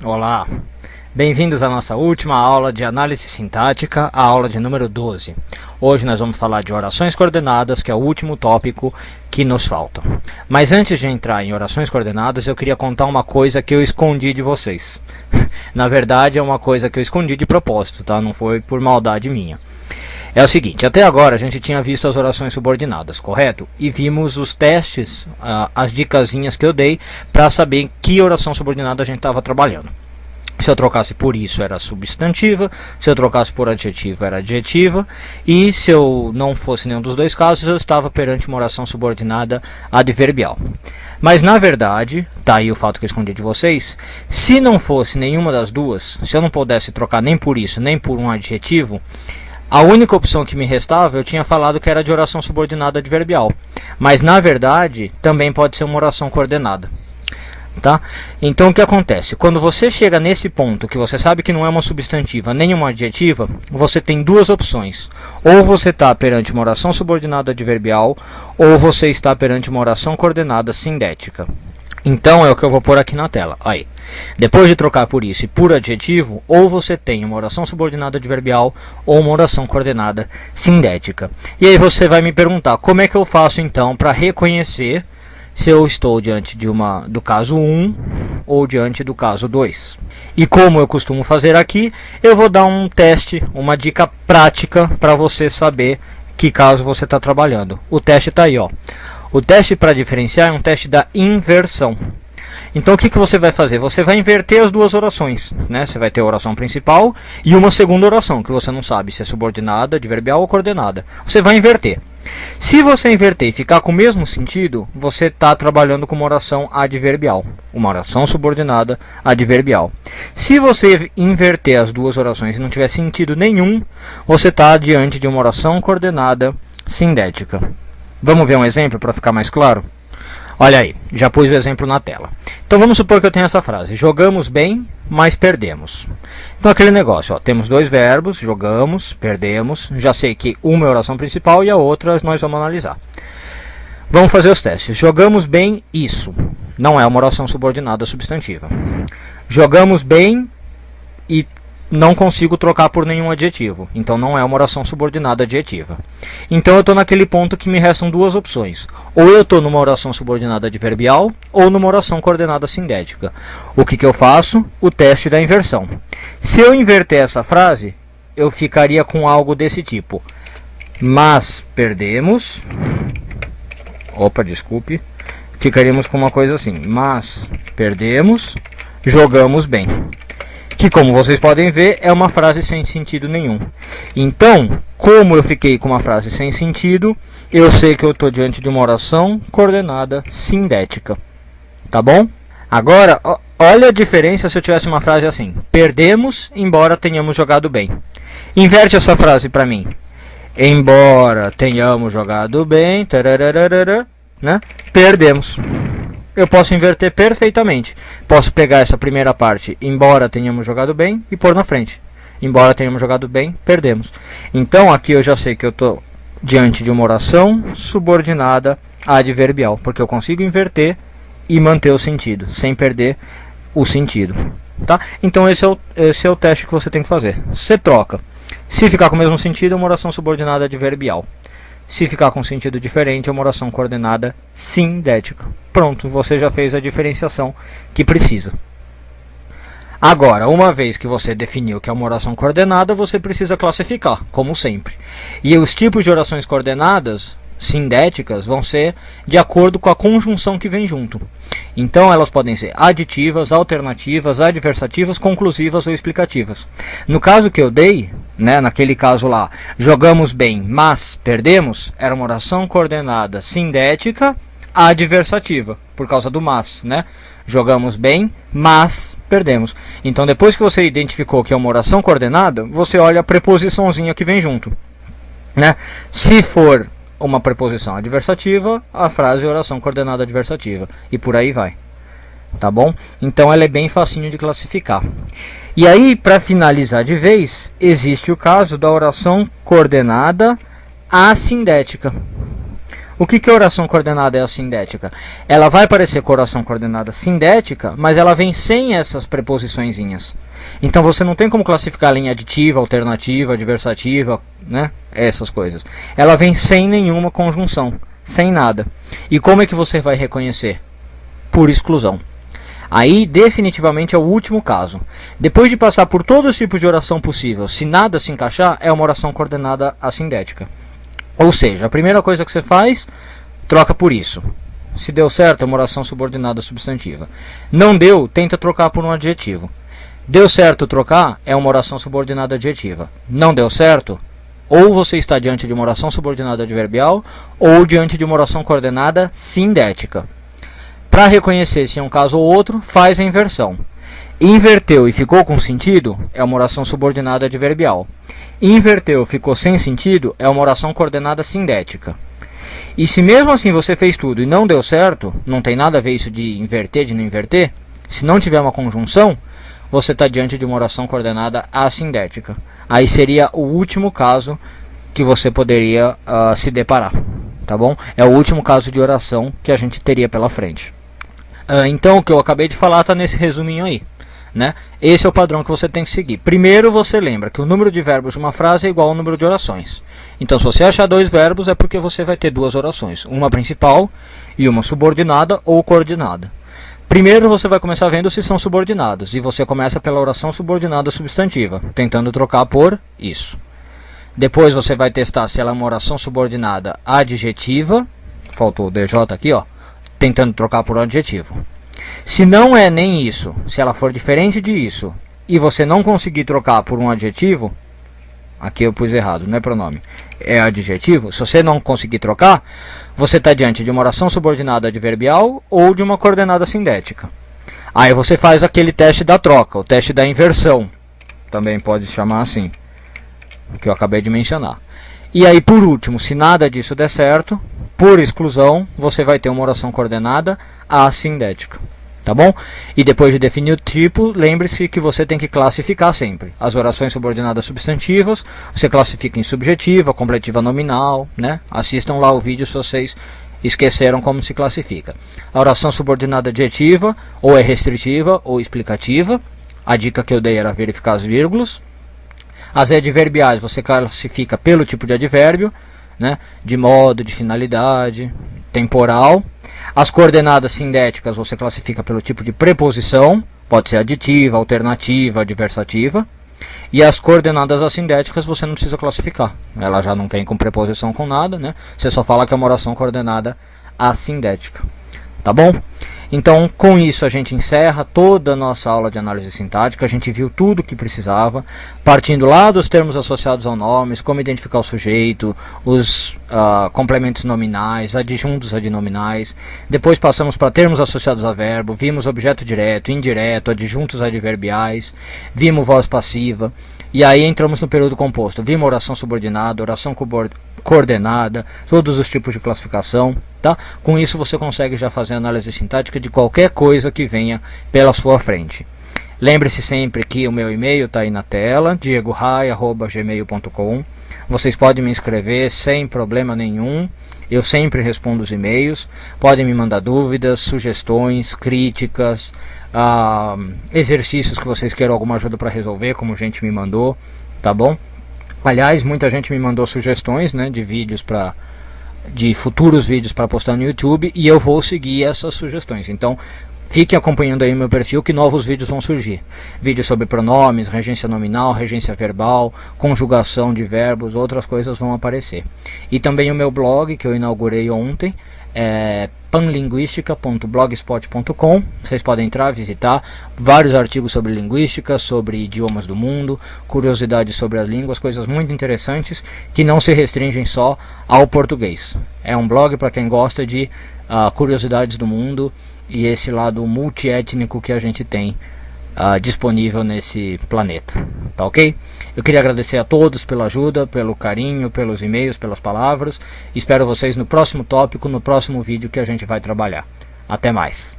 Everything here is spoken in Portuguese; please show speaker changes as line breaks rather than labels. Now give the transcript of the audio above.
Olá, bem-vindos à nossa última aula de análise sintática, a aula de número 12. Hoje nós vamos falar de orações coordenadas, que é o último tópico que nos falta. Mas antes de entrar em orações coordenadas, eu queria contar uma coisa que eu escondi de vocês. Na verdade, é uma coisa que eu escondi de propósito, tá? Não foi por maldade minha. É o seguinte, até agora a gente tinha visto as orações subordinadas, correto? E vimos os testes, as dicasinhas que eu dei para saber que oração subordinada a gente estava trabalhando. Se eu trocasse por isso era substantiva, se eu trocasse por adjetivo era adjetiva, e se eu não fosse nenhum dos dois casos, eu estava perante uma oração subordinada adverbial. Mas na verdade, tá aí o fato que eu escondi de vocês, se não fosse nenhuma das duas, se eu não pudesse trocar nem por isso, nem por um adjetivo, a única opção que me restava, eu tinha falado que era de oração subordinada adverbial. Mas na verdade, também pode ser uma oração coordenada. Tá? Então o que acontece? Quando você chega nesse ponto, que você sabe que não é uma substantiva nem uma adjetiva, você tem duas opções. Ou você está perante uma oração subordinada adverbial, ou você está perante uma oração coordenada sindética. Então é o que eu vou pôr aqui na tela. Aí. Depois de trocar por isso e por adjetivo, ou você tem uma oração subordinada adverbial ou uma oração coordenada sindética. E aí você vai me perguntar, como é que eu faço então para reconhecer se eu estou diante do caso 1 ou diante do caso 2? E como eu costumo fazer aqui, eu vou dar um teste, uma dica prática para você saber que caso você está trabalhando. O teste está aí, ó. O teste para diferenciar é um teste da inversão. Então o que você vai fazer? Você vai inverter as duas orações, né? Você vai ter a oração principal e uma segunda oração, que você não sabe se é subordinada, adverbial ou coordenada. Você vai inverter. Se você inverter e ficar com o mesmo sentido, você está trabalhando com uma oração adverbial, uma oração subordinada adverbial. Se você inverter as duas orações e não tiver sentido nenhum, você está diante de uma oração coordenada sindética. Vamos ver um exemplo para ficar mais claro? Olha aí, já pus o exemplo na tela. Então vamos supor que eu tenho essa frase: jogamos bem, mas perdemos. Então aquele negócio, ó, temos dois verbos, jogamos, perdemos. Já sei que uma é a oração principal e a outra nós vamos analisar. Vamos fazer os testes. Jogamos bem isso. Não é uma oração subordinada substantiva. Jogamos bem e não consigo trocar por nenhum adjetivo. Então não é uma oração subordinada adjetiva. Então eu estou naquele ponto que me restam duas opções. Ou eu estou numa oração subordinada adverbial ou numa oração coordenada sindética. O que eu faço? O teste da inversão. Se eu inverter essa frase, eu ficaria com algo desse tipo: mas perdemos. Opa, desculpe. Ficaríamos com uma coisa assim: mas perdemos, jogamos bem. Que, como vocês podem ver, é uma frase sem sentido nenhum. Então, como eu fiquei com uma frase sem sentido, eu sei que eu estou diante de uma oração coordenada sindética. Tá bom? Agora, olha a diferença se eu tivesse uma frase assim: perdemos, embora tenhamos jogado bem. Inverte essa frase para mim. Embora tenhamos jogado bem, né? Perdemos. Eu posso inverter perfeitamente. Posso pegar essa primeira parte, embora tenhamos jogado bem, e pôr na frente. Embora tenhamos jogado bem, perdemos. Então aqui eu já sei que eu estou diante de uma oração subordinada adverbial, porque eu consigo inverter e manter o sentido, sem perder o sentido. Tá? Então esse é o teste que você tem que fazer. Você troca. Se ficar com o mesmo sentido, é uma oração subordinada adverbial. Se ficar com sentido diferente, é uma oração coordenada sindética. Pronto, você já fez a diferenciação que precisa. Agora, uma vez que você definiu que é uma oração coordenada, você precisa classificar, como sempre. E os tipos de orações coordenadas sindéticas vão ser de acordo com a conjunção que vem junto. Então elas podem ser aditivas, alternativas, adversativas, conclusivas ou explicativas. No caso que eu dei, né, naquele caso lá, jogamos bem, mas perdemos, era uma oração coordenada sindética adversativa, por causa do mas, né? Jogamos bem, mas perdemos. Então depois que você identificou que é uma oração coordenada, você olha a preposiçãozinha que vem junto, né? Se for uma preposição adversativa, a frase é oração coordenada adversativa, e por aí vai. Tá bom? Então ela é bem facinho de classificar. E aí, para finalizar de vez, existe o caso da oração coordenada assindética. O que é oração coordenada assindética? Ela vai parecer com oração coordenada sindética, mas ela vem sem essas preposiçõezinhas. Então você não tem como classificar ela em aditiva, alternativa, adversativa, né? Essas coisas. Ela vem sem nenhuma conjunção, sem nada. E como é que você vai reconhecer? Por exclusão. Aí definitivamente é o último caso. Depois de passar por todos os tipos de oração possível, se nada se encaixar, é uma oração coordenada assindética. Ou seja, a primeira coisa que você faz, troca por isso. Se deu certo, é uma oração subordinada substantiva. Não deu, tenta trocar por um adjetivo. Deu certo trocar, é uma oração subordinada adjetiva. Não deu certo, ou você está diante de uma oração subordinada adverbial, ou diante de uma oração coordenada sindética. Para reconhecer se é um caso ou outro, faz a inversão. Inverteu e ficou com sentido, é uma oração subordinada adverbial. Inverteu, ficou sem sentido, é uma oração coordenada sindética. E se mesmo assim você fez tudo e não deu certo, não tem nada a ver isso de inverter, de não inverter, se não tiver uma conjunção, você está diante de uma oração coordenada assindética. Aí seria o último caso que você poderia se deparar, tá bom? É o último caso de oração que a gente teria pela frente. Então o que eu acabei de falar está nesse resuminho aí, né? Esse é o padrão que você tem que seguir. Primeiro você lembra que o número de verbos de uma frase é igual ao número de orações. Então se você achar dois verbos é porque você vai ter duas orações, uma principal e uma subordinada ou coordenada. Primeiro você vai começar vendo se são subordinados, e você começa pela oração subordinada substantiva, tentando trocar por isso. Depois você vai testar se ela é uma oração subordinada adjetiva, faltou o DJ aqui, ó, tentando trocar por um adjetivo. Se não é nem isso, se ela for diferente de isso, e você não conseguir trocar por um adjetivo, aqui eu pus errado, não é pronome, é adjetivo. Se você não conseguir trocar, você está diante de uma oração subordinada adverbial ou de uma coordenada sindética. Aí você faz aquele teste da troca, o teste da inversão, também pode chamar assim, que eu acabei de mencionar. E aí por último, se nada disso der certo, por exclusão, você vai ter uma oração coordenada assindética. Tá bom? E depois de definir o tipo, lembre-se que você tem que classificar sempre. As orações subordinadas substantivas, você classifica em subjetiva, completiva nominal, né? Assistam lá o vídeo se vocês esqueceram como se classifica. A oração subordinada adjetiva, ou é restritiva ou explicativa. A dica que eu dei era verificar as vírgulas. As adverbiais você classifica pelo tipo de advérbio, né? De modo, de finalidade, temporal. As coordenadas sindéticas você classifica pelo tipo de preposição, pode ser aditiva, alternativa, adversativa. E as coordenadas assindéticas você não precisa classificar, ela já não vem com preposição com nada, né? Você só fala que é uma oração coordenada assindética, tá bom? Então com isso a gente encerra toda a nossa aula de análise sintática. A gente viu tudo o que precisava, partindo lá dos termos associados ao nomes, como identificar o sujeito, os complementos nominais, adjuntos adnominais. Depois passamos para termos associados a verbo, vimos objeto direto, indireto, adjuntos adverbiais, vimos voz passiva. E aí entramos no período composto, vimos oração subordinada, oração coordenada, todos os tipos de classificação, tá? Com isso você consegue já fazer análise sintática de qualquer coisa que venha pela sua frente. Lembre-se sempre que o meu e-mail está aí na tela, diegorai@gmail.com. Vocês podem me escrever sem problema nenhum, eu sempre respondo os e-mails. Podem me mandar dúvidas, sugestões, críticas, exercícios que vocês queiram alguma ajuda para resolver, como gente me mandou, tá bom? Aliás, muita gente me mandou sugestões, né, de vídeos de futuros vídeos para postar no YouTube, e eu vou seguir essas sugestões. Então fiquem acompanhando aí meu perfil que novos vídeos vão surgir. Vídeos sobre pronomes, regência nominal, regência verbal, conjugação de verbos, outras coisas vão aparecer. E também o meu blog que eu inaugurei ontem, é panlinguistica.blogspot.com. Vocês podem entrar, visitar vários artigos sobre linguística, sobre idiomas do mundo, curiosidades sobre as línguas, coisas muito interessantes que não se restringem só ao português. É um blog para quem gosta de curiosidades do mundo e esse lado multiétnico que a gente tem disponível nesse planeta, tá ok? Eu queria agradecer a todos pela ajuda, pelo carinho, pelos e-mails, pelas palavras. Espero vocês no próximo tópico, no próximo vídeo que a gente vai trabalhar. Até mais!